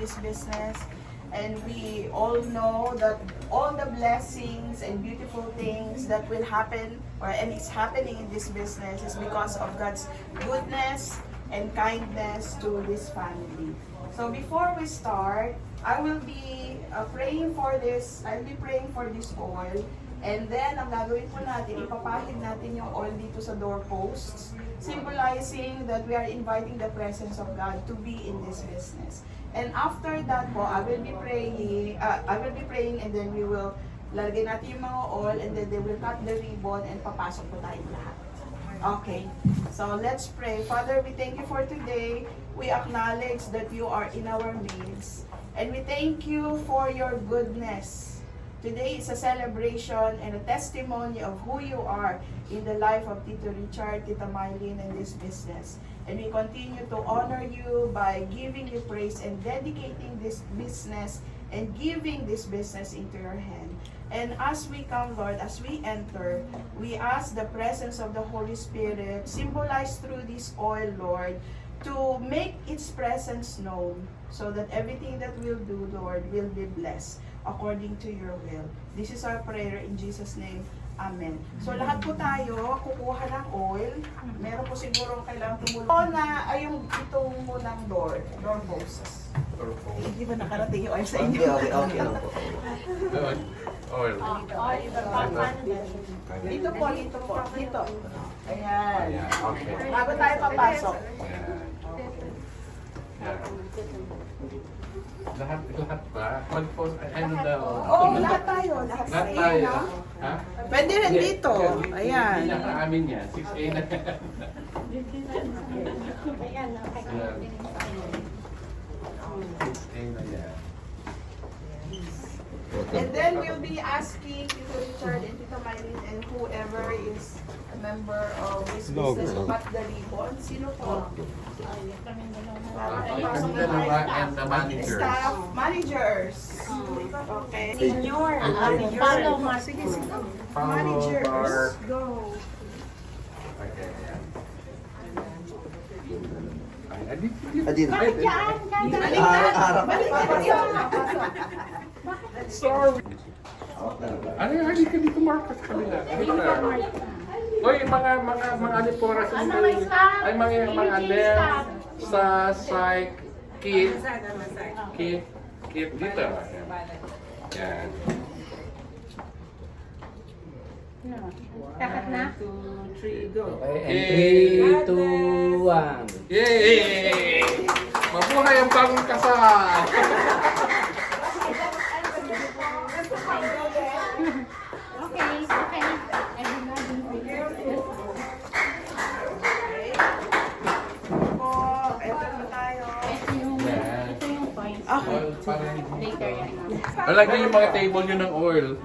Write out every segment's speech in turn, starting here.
this business. And we all know that all the blessings and beautiful things that will happen and is happening in this business is because of God's goodness and kindness to this family. So before we start, I will be praying for this. I'll be praying for this oil. And then, ang gagawin po natin, ipapahid natin yung oil dito sa doorposts, symbolizing that we are inviting the presence of God to be in this business. And after that po, I will be praying and then we will lagay natin yung mga oil and then they will cut the ribbon and papasok po tayong lahat. Okay, so let's pray. Father, we thank you for today. We acknowledge that you are in our midst. And we thank you for your goodness. Today is a celebration and a testimony of who you are in the life of Tito Richard, Tita Mylene, and this business. And we continue to honor you by giving you praise and dedicating this business and giving this business into your hand. And as we come, Lord, as we enter, we ask the presence of the Holy Spirit, symbolized through this oil, Lord, to make its presence known so that everything that we'll do, Lord, will be blessed according to your will. This is our prayer in Jesus' name. Amen. So lahat po tayo, kukuha ng oil. Meron po siguro kailangan tumulong. O na ay yung itong munang doorposts. Hindi ba nakarating yung oil sa inyo? Okay. Oil. Dito po. Dito. Ayan. Okay. Bago tayo papasok. Lahat ba? Mag-post, ano daw? Oo, lahat tayo. Lahat tayo. Ha? Pwede rin dito. Ayan. Hindi na amin yan. 6A na yan. Ayan, okay. 6A na yan. And then we'll be asking Tito Richard and Tita Mylene and whoever is a member of this business to cut the ribbon. Sino po? Yung dalawa and the managers. Staff, managers. Okay. Senior. Follow, sige. Follow Managers, our- go. Okay, yan. Ay, Adin. Bakit yan? Sorry. Hindi ka dito, Marcos, kabila. Oy, mga aliporas ay mga left sa side kit dito. Yan. Kakat na? 2, 3, go. Okay, 3, 2, 1. Yay! Mabuhay ang bagong kasal! Okay. Po, eto na tayo. Ito yung points. Oil, Later yan. Lagyan yung mga table nyo ng oil.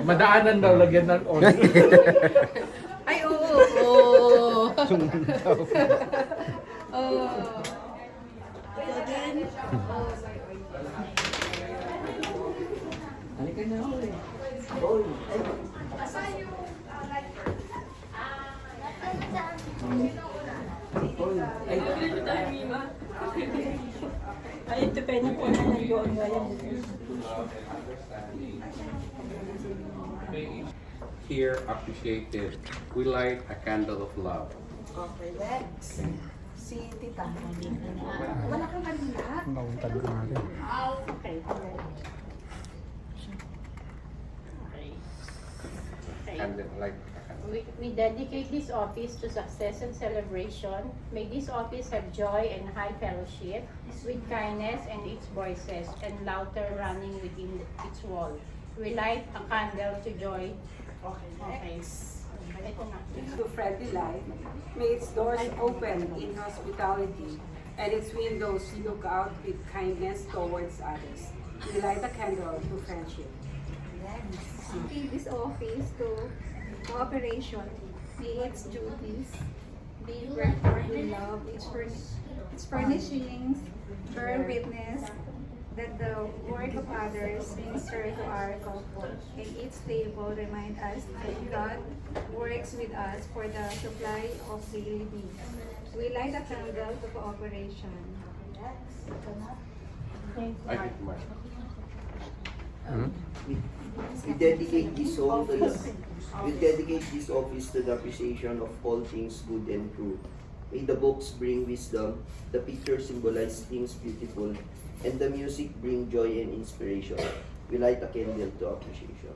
Madaanan daw lagyan ng oil. Ay, oo. Halika na ulit. Ay, ito pa na po na nag-yun. Here, appreciated. We light a candle of love. Okay, next. Si Tita. Wala kang kanila? Okay. Candle, like We dedicate this office to success and celebration. May this office have joy and high fellowship, with kindness and its voices, and laughter running within its wall. We light a candle to joy. Okay. Ito na. To friendly life, may its doors open in hospitality, and its windows look out with kindness towards others. We light a candle to friendship. In this office to cooperation, may its duties be performed with love, its furnishings bear witness that the work of others minister to our comfort, and each table remind us that God works with us for the supply of daily needs. We light a candle to cooperation. I think Mark. We dedicate this home to the, we dedicate this office to the appreciation of all things good and true. May the books bring wisdom, the pictures symbolize things beautiful, and the music bring joy and inspiration. We light a candle to appreciation.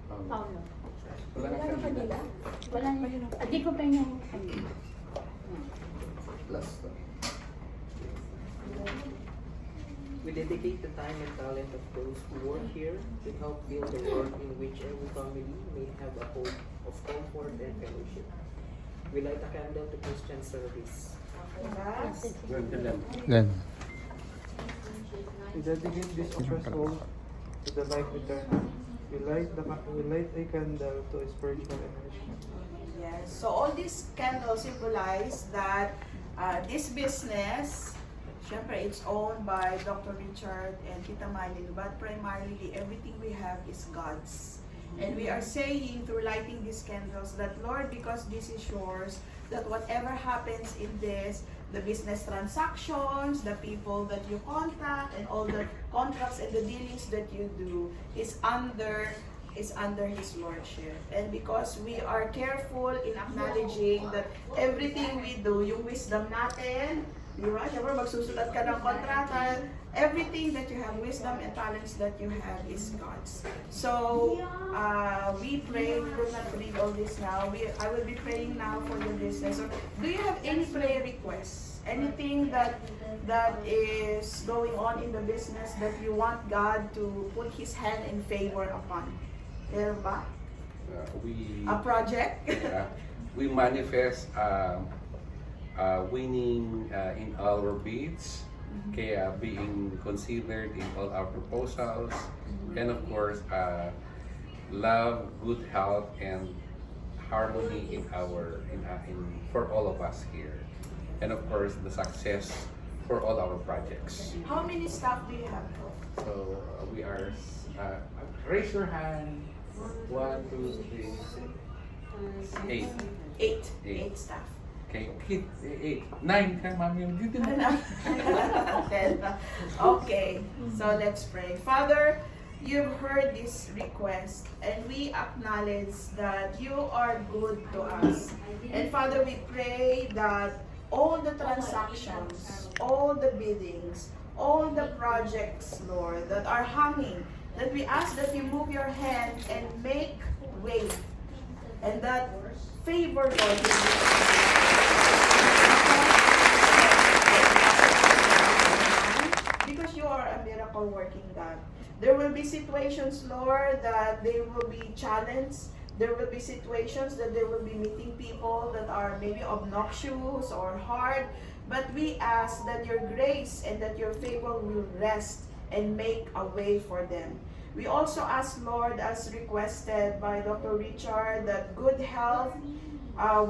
Paulo. Wala na kanina. Wala na. Di ko pa yung Last one. We dedicate the time and talent of those who work here to help build a world in which every family may have a home of comfort and fellowship. We light a candle to Christian service. Yes. Then, We dedicate this threshold to the life eternal. We light a candle to a spiritual energy. Yes. So all these candles symbolize that this business, syempre, it's owned by Dr. Richard and Tita Mylene, but primarily everything we have is God's. And we are saying through lighting these candles that, Lord, because this is yours, that whatever happens in this, the business transactions, the people that you contact, and all the contracts and the dealings that you do is under His Lordship. And because we are careful in acknowledging that everything we do, yung wisdom natin, di ba? Siyempre, magsusulat ka ng kontrata, everything that you have, wisdom and talents that you have is God's. So, we pray, we will not read all this now. I will be praying now for the business. So, do you have any prayer requests? Anything that is going on in the business that you want God to put His hand in favor upon? Meron ba? A project? We manifest winning in our bids, kaya being considered in all our proposals, and of course, love, good health, and harmony in for all of us here, and of course, the success for all our projects. How many staff do you have? So we are. Raise your hand. 1, 2, 3, 8. Eight staff. Okay, 8, 9 ka, ma'am, yung dito na. Okay, so let's pray. Father, you've heard this request, and we acknowledge that you are good to us. And Father, we pray that all the transactions, all the biddings, all the projects, Lord, that are hanging, that we ask that you move your hand and make way, and that favor, Lord, because you are a miracle working God. There will be situations, Lord, that they will be challenged. There will be situations that they will be meeting people that are maybe obnoxious or hard, but we ask that your grace and that your favor will rest and make a way for them. We also ask, Lord, as requested by Dr. Richard, that good health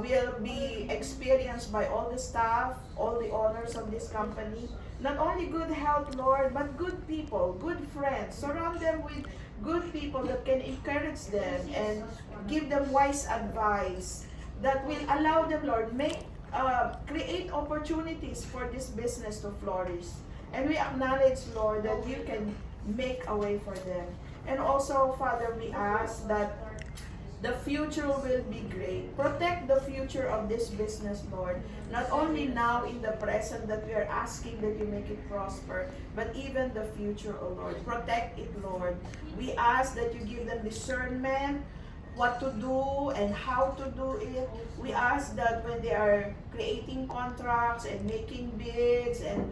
will be experienced by all the staff, all the owners of this company. Not only good health, Lord, but good people, good friends. Surround them with good people that can encourage them and give them wise advice that will allow them, Lord, create opportunities for this business to flourish. And we acknowledge, Lord, that you can make a way for them. And also, Father, we ask that the future will be great. Protect the future of this business, Lord. Not only now in the present that we are asking that you make it prosper, but even the future, oh Lord. Protect it, Lord. We ask that you give them discernment, what to do and how to do it. We ask that when they are creating contracts and making bids and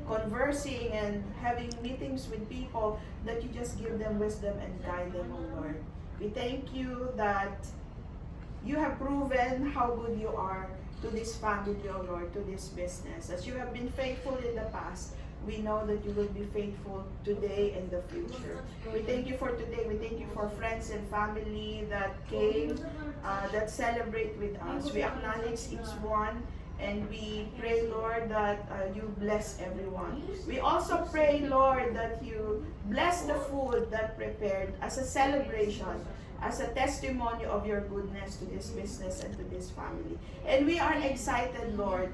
conversing and having meetings with people, that you just give them wisdom and guide them, oh Lord. We thank you that you have proven how good you are to this family, oh Lord, to this business. As you have been faithful in the past, we know that you will be faithful today and the future. We thank you for today. We thank you for friends and family that came, that celebrate with us. We acknowledge each one, and we pray, Lord, that you bless everyone. We also pray, Lord, that you bless the food that prepared as a celebration, as a testimony of your goodness to this business and to this family. And we are excited, Lord,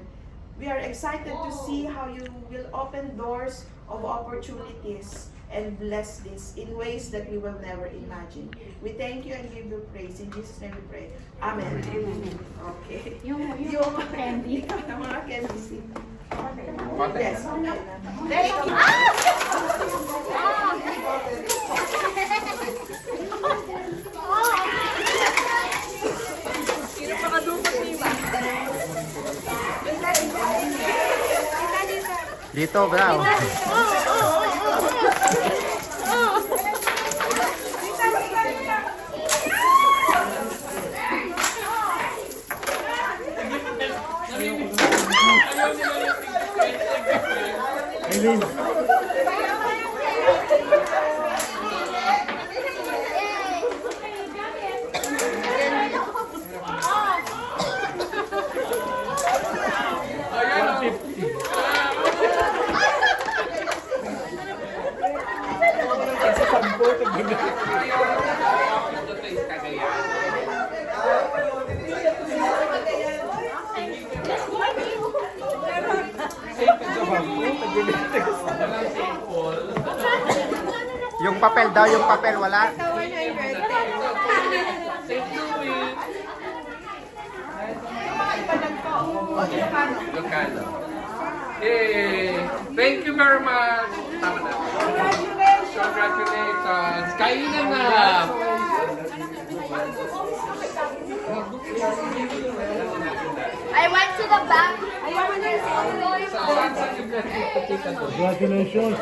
We are excited to see how you will open doors of opportunities and bless this in ways that we will never imagine. We thank you and give you praise. In Jesus' name we pray. Amen. Amen. Okay. Yung candy. Yung mga candy. Pati. Yes. Thank you. Dito, bro. Eileen. Yung papel daw, yung papel wala. Ilocano. Yay! Thank you very much. Tama na. Congratulations. Kainan na. I went to the back. Saan yung Congratulations.